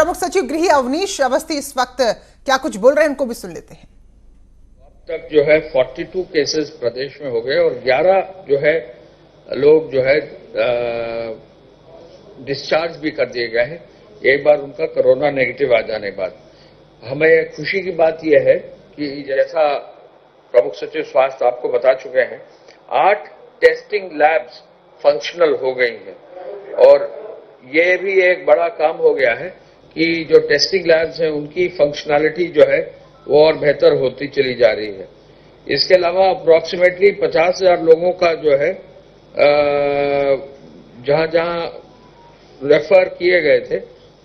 प्रमुख सचिव गृह अवनीश अवस्थी इस वक्त क्या कुछ बोल रहे हैं, उनको भी सुन लेते हैं। अब तक जो है 42 केसेस प्रदेश में हो गए और 11 जो है लोग जो है डिस्चार्ज भी कर दिए गए हैं एक बार उनका कोरोना नेगेटिव आ जाने के बाद। हमें खुशी की बात यह है कि जैसा प्रमुख सचिव स्वास्थ्य आपको बता चुके हैं, 8 टेस्टिंग लैब्स फंक्शनल हो गई हैं और ये भी एक बड़ा काम हो गया है कि जो टेस्टिंग लैब्स हैं उनकी फंक्शनैलिटी जो है वो और बेहतर होती चली जा रही है। इसके अलावा अप्रोक्सीमेटली 50,000 लोगों का जो है जहां जहां रेफर किए गए थे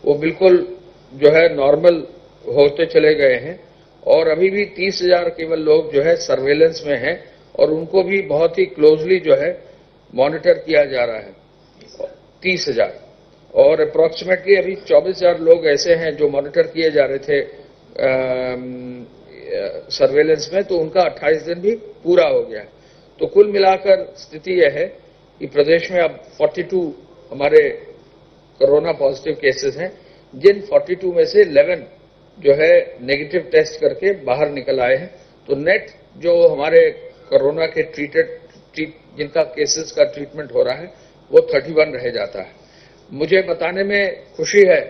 वो बिल्कुल जो है नॉर्मल होते चले गए हैं और अभी भी 30,000 केवल लोग जो है सर्वेलेंस में हैं और उनको भी बहुत ही क्लोजली जो है मॉनिटर किया जा रहा है। 30,000 और अप्रोक्सीमेटली अभी 24,000 लोग ऐसे हैं जो मॉनिटर किए जा रहे थे सर्वेलेंस में, तो उनका 28 दिन भी पूरा हो गया है। तो कुल मिलाकर स्थिति यह है कि प्रदेश में अब 42 हमारे कोरोना पॉजिटिव केसेस हैं, जिन 42 में से 11 जो है नेगेटिव टेस्ट करके बाहर निकल आए हैं। तो नेट जो हमारे कोरोना के जिनका केसेस का ट्रीटमेंट हो रहा है वो 31 रह जाता है। मुझे बताने में खुशी है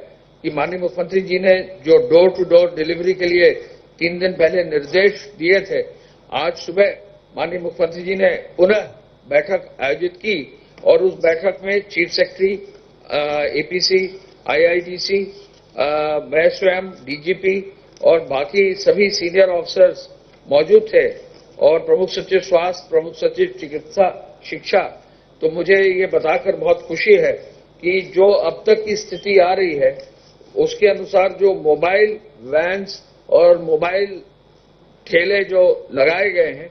कि माननीय मुख्यमंत्री जी ने जो डोर टू डोर डिलीवरी के लिए 3 दिन पहले निर्देश दिए थे, आज सुबह माननीय मुख्यमंत्री जी ने पुनः बैठक आयोजित की और उस बैठक में चीफ सेक्रेटरी, एपीसी, आईआईडीसी, मैं स्वयं, डीजीपी और बाकी सभी सीनियर ऑफिसर्स मौजूद थे और प्रमुख सचिव स्वास्थ्य, प्रमुख सचिव चिकित्सा शिक्षा। तो मुझे ये बताकर बहुत खुशी है कि जो अब तक की स्थिति आ रही है उसके अनुसार जो मोबाइल वैन्स और मोबाइल ठेले जो लगाए गए हैं,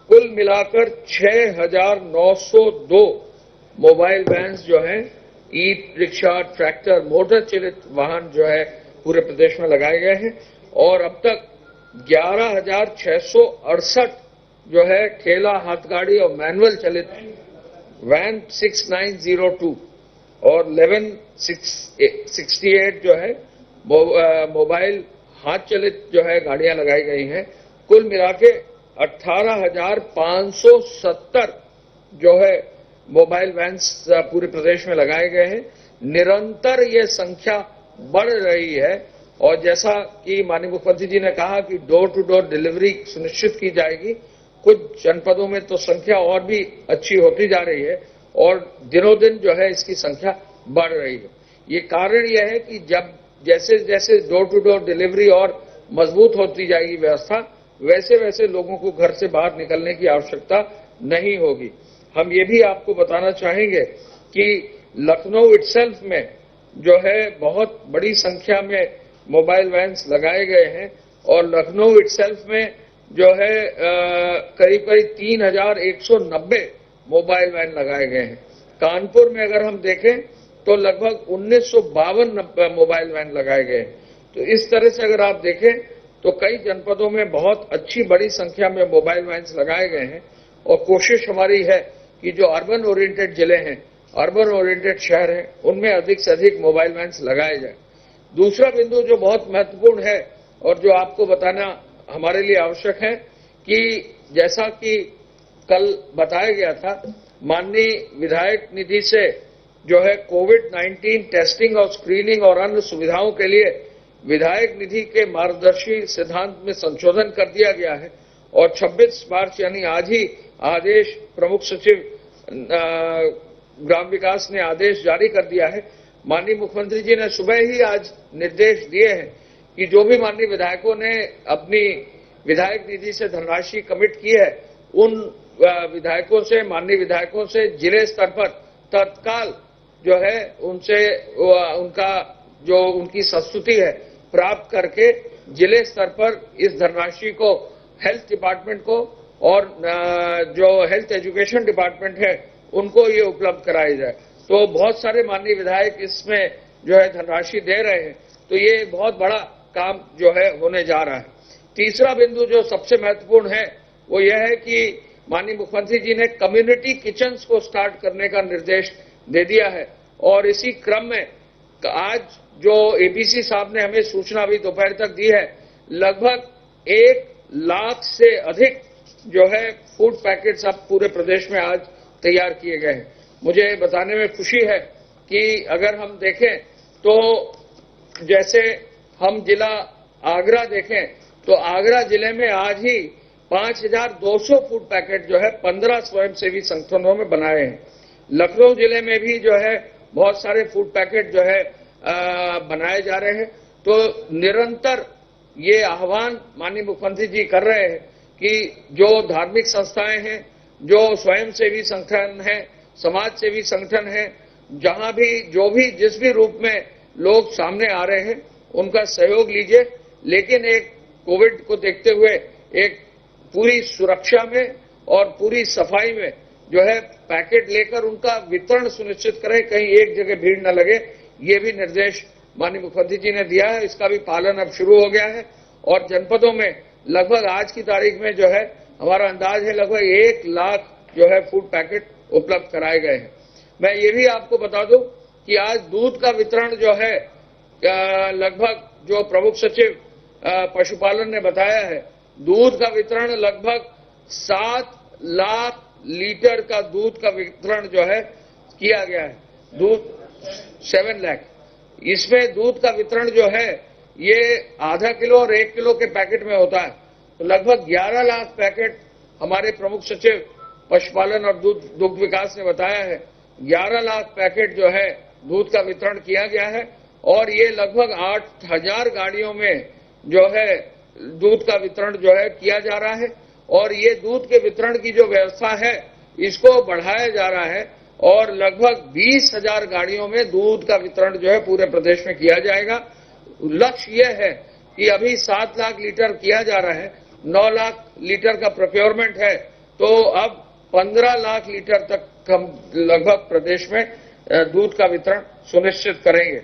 कुल मिलाकर 6,902 मोबाइल वैन्स जो हैं, ई रिक्शा, ट्रैक्टर, मोटर चलित वाहन जो है पूरे प्रदेश में लगाए गए हैं और अब तक 11,668 जो है ठेला, हाथगाड़ी और मैनुअल चलित वैन 6902 और 1168 जो है मोबाइल हाथ चलित जो है गाड़ियां लगाई गई हैं। कुल मिला के 18,570 जो है मोबाइल वैन्स पूरे प्रदेश में लगाए गए हैं। निरंतर ये संख्या बढ़ रही है और जैसा कि माननीय मुख्यमंत्री जी ने कहा कि डोर टू डोर डिलीवरी सुनिश्चित की जाएगी। कुछ जनपदों में तो संख्या और भी अच्छी होती जा रही है और दिनों दिन जो है इसकी संख्या बढ़ रही है। ये कारण यह है कि जब जैसे जैसे डोर टू डोर डिलीवरी और मजबूत होती जाएगी व्यवस्था, वैसे वैसे लोगों को घर से बाहर निकलने की आवश्यकता नहीं होगी। हम ये भी आपको बताना चाहेंगे कि लखनऊ इटसेल्फ में जो है बहुत बड़ी संख्या में मोबाइल वैन्स लगाए गए हैं और लखनऊ इटसेल्फ में जो है करीब करीब 3,190 मोबाइल वैन लगाए गए हैं। कानपुर में अगर हम देखें तो लगभग 1,952 मोबाइल वैन लगाए गए हैं। तो इस तरह से अगर आप देखें तो कई जनपदों में बहुत अच्छी बड़ी संख्या में मोबाइल वैन्स लगाए गए हैं और कोशिश हमारी है कि जो अर्बन ओरिएंटेड जिले हैं, अर्बन ओरिएंटेड शहर हैं, उनमें अधिक से अधिक मोबाइल वैन्स लगाए जाए। दूसरा बिंदु जो बहुत महत्वपूर्ण है और जो आपको बताना हमारे लिए आवश्यक है कि जैसा कि कल बताया गया था, माननीय विधायक निधि से जो है कोविड-19 टेस्टिंग और स्क्रीनिंग और अन्य सुविधाओं के लिए विधायक निधि के मार्गदर्शी सिद्धांत में संशोधन कर दिया गया है और 26 मार्च यानी आज ही आदेश प्रमुख सचिव ग्राम विकास ने आदेश जारी कर दिया है। माननीय मुख्यमंत्री जी ने सुबह ही आज निर्देश दिए हैं कि जो भी माननीय विधायकों ने अपनी विधायक निधि से धनराशि कमिट की है, उन विधायकों से, माननीय विधायकों से जिले स्तर पर तत्काल जो है उनसे उनका जो उनकी संस्तुति है प्राप्त करके जिले स्तर पर इस धनराशि को हेल्थ डिपार्टमेंट को और जो हेल्थ एजुकेशन डिपार्टमेंट है उनको ये उपलब्ध कराई जाए। तो बहुत सारे माननीय विधायक इसमें जो है धनराशि दे रहे हैं, तो ये बहुत बड़ा काम जो है होने जा रहा है। तीसरा बिंदु जो सबसे महत्वपूर्ण है वो यह है कि माननीय मुख्यमंत्री जी ने कम्युनिटी किचन्स को स्टार्ट करने का निर्देश दे दिया है और इसी क्रम में आज जो एपीसी साहब ने हमें सूचना अभी दोपहर तक दी है, लगभग 1 लाख से अधिक जो है फूड पैकेट्स अब पूरे प्रदेश में आज तैयार किए गए हैं। मुझे बताने में खुशी है कि अगर हम देखें तो जैसे हम जिला आगरा देखें तो आगरा जिले में आज ही 5200 फूड पैकेट जो है 15 स्वयंसेवी संगठनों में बनाए हैं। लखनऊ जिले में भी जो है बहुत सारे फूड पैकेट जो है बनाए जा रहे हैं। तो निरंतर ये आह्वान माननीय मुख्यमंत्री जी कर रहे हैं कि जो धार्मिक संस्थाएं हैं, जो स्वयंसेवी संगठन हैं, समाज सेवी संगठन हैं, जहां भी जो भी जिस भी रूप में लोग सामने आ रहे हैं उनका सहयोग लीजिए, लेकिन एक कोविड को देखते हुए एक पूरी सुरक्षा में और पूरी सफाई में जो है पैकेट लेकर उनका वितरण सुनिश्चित करें, कहीं एक जगह भीड़ न लगे। ये भी निर्देश माननीय मुख्यमंत्री जी ने दिया है, इसका भी पालन अब शुरू हो गया है और जनपदों में लगभग आज की तारीख में जो है हमारा अंदाज है लगभग 1 लाख जो है फूड पैकेट उपलब्ध कराए गए हैं। मैं ये भी आपको बता दूं कि आज दूध का वितरण जो है लगभग जो प्रमुख सचिव पशुपालन ने बताया है, दूध का वितरण लगभग 7 लाख लीटर का दूध का वितरण जो है किया गया है। दूध 7 लाख, इसमें दूध का वितरण जो है ये आधा किलो और 1 किलो के पैकेट में होता है। तो लगभग 11 लाख पैकेट हमारे प्रमुख सचिव पशुपालन और दुग्ध विकास ने बताया है, 11 लाख पैकेट जो है दूध का वितरण किया गया है और ये लगभग 8000 गाड़ियों में जो है दूध का वितरण जो है किया जा रहा है और ये दूध के वितरण की जो व्यवस्था है इसको बढ़ाया जा रहा है और लगभग 20,000 गाड़ियों में दूध का वितरण जो है पूरे प्रदेश में किया जाएगा। लक्ष्य यह है कि अभी 7 लाख लीटर किया जा रहा है, 9 लाख लीटर का प्रोक्योरमेंट है, तो अब 15 लाख लीटर तक हम लगभग प्रदेश में दूध का वितरण सुनिश्चित करेंगे।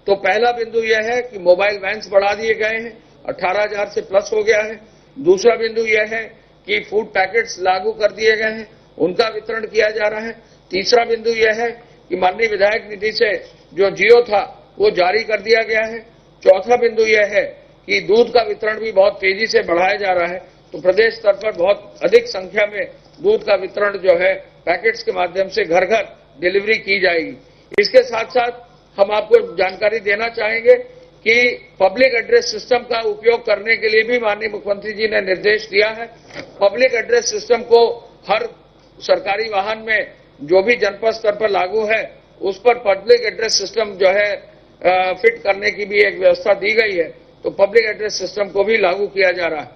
तो पहला बिंदु यह है कि मोबाइल वैन्स बढ़ा दिए गए हैं, 18,000 से प्लस हो गया है। दूसरा बिंदु यह है कि फूड पैकेट्स लागू कर दिए गए हैं, उनका वितरण किया जा रहा है। तीसरा बिंदु यह है कि माननीय विधायक निधि से जो जियो था वो जारी कर दिया गया है। चौथा बिंदु यह है कि दूध का वितरण भी बहुत तेजी से बढ़ाया जा रहा है, तो प्रदेश स्तर पर बहुत अधिक संख्या में दूध का वितरण जो है पैकेट्स के माध्यम से घर घर डिलीवरी की जाएगी। इसके साथ साथ हम आपको जानकारी देना चाहेंगे कि पब्लिक एड्रेस सिस्टम का उपयोग करने के लिए भी माननीय मुख्यमंत्री जी ने निर्देश दिया है। पब्लिक एड्रेस सिस्टम को हर सरकारी वाहन में जो भी जनपद स्तर पर लागू है उस पर पब्लिक एड्रेस सिस्टम जो है फिट करने की भी एक व्यवस्था दी गई है, तो पब्लिक एड्रेस सिस्टम को भी लागू किया जा रहा है।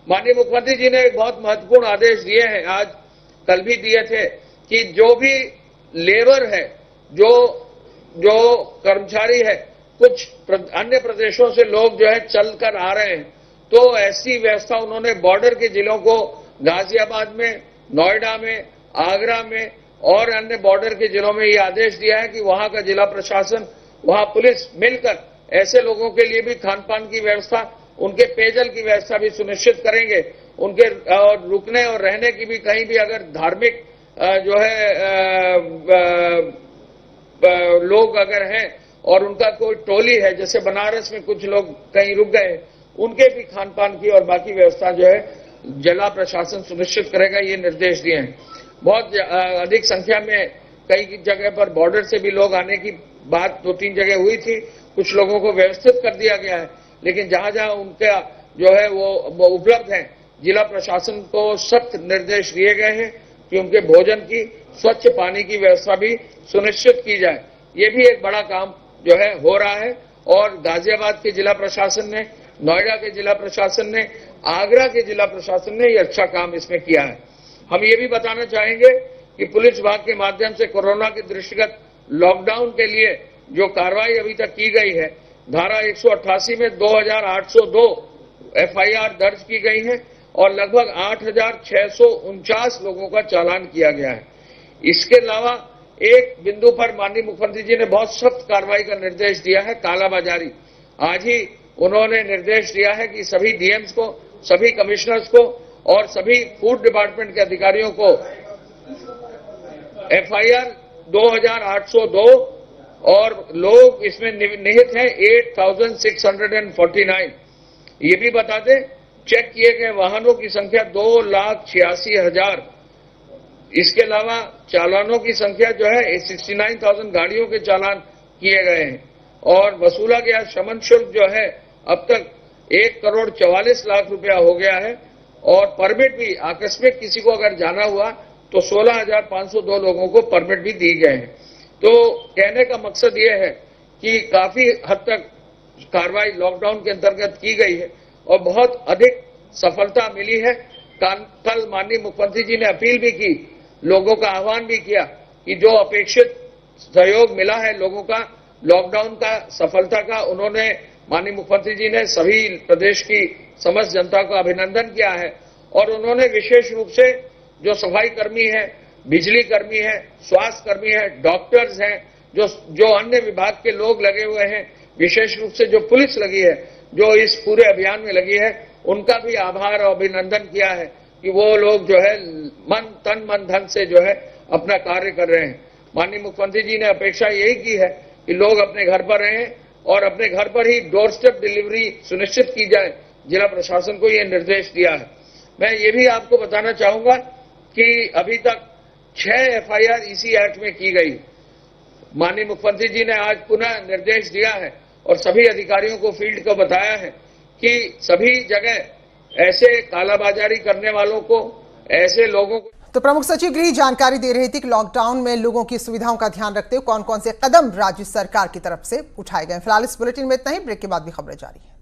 माननीय मुख्यमंत्री जी ने एक बहुत महत्वपूर्ण आदेश दिए हैं, आज कल भी दिए थे, कि जो भी लेबर है, जो कर्मचारी है, कुछ अन्य प्रदेशों से लोग जो है चलकर आ रहे हैं, तो ऐसी व्यवस्था उन्होंने बॉर्डर के जिलों को गाजियाबाद में, नोएडा में, आगरा में और अन्य बॉर्डर के जिलों में ये आदेश दिया है कि वहां का जिला प्रशासन, वहां पुलिस मिलकर ऐसे लोगों के लिए भी खान पान की व्यवस्था, उनके पेयजल की व्यवस्था भी सुनिश्चित करेंगे। उनके और रुकने और रहने की भी, कहीं भी अगर धार्मिक जो है लोग अगर हैं और उनका कोई टोली है, जैसे बनारस में कुछ लोग कहीं रुक गए, उनके भी खान पान की और बाकी व्यवस्था जो है जिला प्रशासन सुनिश्चित करेगा, ये निर्देश दिए हैं। बहुत अधिक संख्या में कई जगह पर बॉर्डर से भी लोग आने की बात 2-3 जगह हुई थी, कुछ लोगों को व्यवस्थित कर दिया गया है, लेकिन जहां जहां उनका जो है वो उपलब्ध है, जिला प्रशासन को सख्त निर्देश दिए गए हैं कि उनके भोजन की, स्वच्छ पानी की व्यवस्था भी सुनिश्चित की जाए। ये भी एक बड़ा काम जो है हो रहा है और गाजियाबाद के जिला प्रशासन ने, नोएडा के जिला प्रशासन ने, आगरा के जिला प्रशासन ने ये अच्छा काम इसमें किया है। हम ये भी बताना चाहेंगे कि पुलिस विभाग के माध्यम से कोरोना के दृष्टिगत लॉकडाउन के लिए जो कार्रवाई अभी तक की गई है, धारा 188 में 2802 FIR दर्ज की गई है और लगभग 8649 लोगों का चालान किया गया है। इसके अलावा एक बिंदु पर माननीय मुख्यमंत्री जी ने बहुत सख्त कार्रवाई का निर्देश दिया है, कालाबाजारी। आज ही उन्होंने निर्देश दिया है कि सभी DMs को, सभी कमिश्नर्स को और सभी फूड डिपार्टमेंट के अधिकारियों को FIR 2802 और लोग इसमें निहित हैं 8,649। ये भी बता दें, चेक किए गए वाहनों की संख्या 2,86,000। इसके अलावा चालानों की संख्या जो है 69,000 गाड़ियों के चालान किए गए हैं और वसूला गया शमन शुल्क जो है अब तक 1,44,00,000 रुपया हो गया है। और परमिट भी आकस्मिक किसी को अगर जाना हुआ तो 16,502 लोगों को परमिट भी दी गए हैं। तो कहने का मकसद ये है कि काफी हद तक कार्रवाई लॉकडाउन के अंतर्गत की गई है और बहुत अधिक सफलता मिली है। कल माननीय मुख्यमंत्री जी ने अपील भी की, लोगों का आह्वान भी किया कि जो अपेक्षित सहयोग मिला है लोगों का लॉकडाउन का सफलता का, उन्होंने माननीय मुख्यमंत्री जी ने सभी प्रदेश की समस्त जनता का अभिनंदन किया है। और उन्होंने विशेष रूप से जो सफाई कर्मी है, बिजली कर्मी है, स्वास्थ्य कर्मी है, डॉक्टर्स हैं, जो अन्य विभाग के लोग लगे हुए हैं, विशेष रूप से जो पुलिस लगी है, जो इस पूरे अभियान में लगी है, उनका भी आभार और अभिनंदन किया है कि वो लोग जो है तन मन धन से जो है अपना कार्य कर रहे हैं। माननीय मुख्यमंत्री जी ने अपेक्षा यही की है कि लोग अपने घर पर रहें और अपने घर पर ही डोर स्टेप डिलीवरी सुनिश्चित की जाए। जिला प्रशासन को यह निर्देश दिया है। मैं ये भी आपको बताना चाहूंगा कि अभी तक 6 FIR इसी एक्ट में की गई। माननीय मुख्यमंत्री जी ने आज पुनः निर्देश दिया है और सभी अधिकारियों को फील्ड को बताया है कि सभी जगह ऐसे कालाबाजारी करने वालों को, ऐसे लोगों को। तो प्रमुख सचिव गृह जानकारी दे रही थी कि लॉकडाउन में लोगों की सुविधाओं का ध्यान रखते हुए कौन कौन से कदम राज्य सरकार की तरफ से उठाए गए। फिलहाल इस बुलेटिन में इतना ही। ब्रेक के बाद भी खबरें जारी हैं।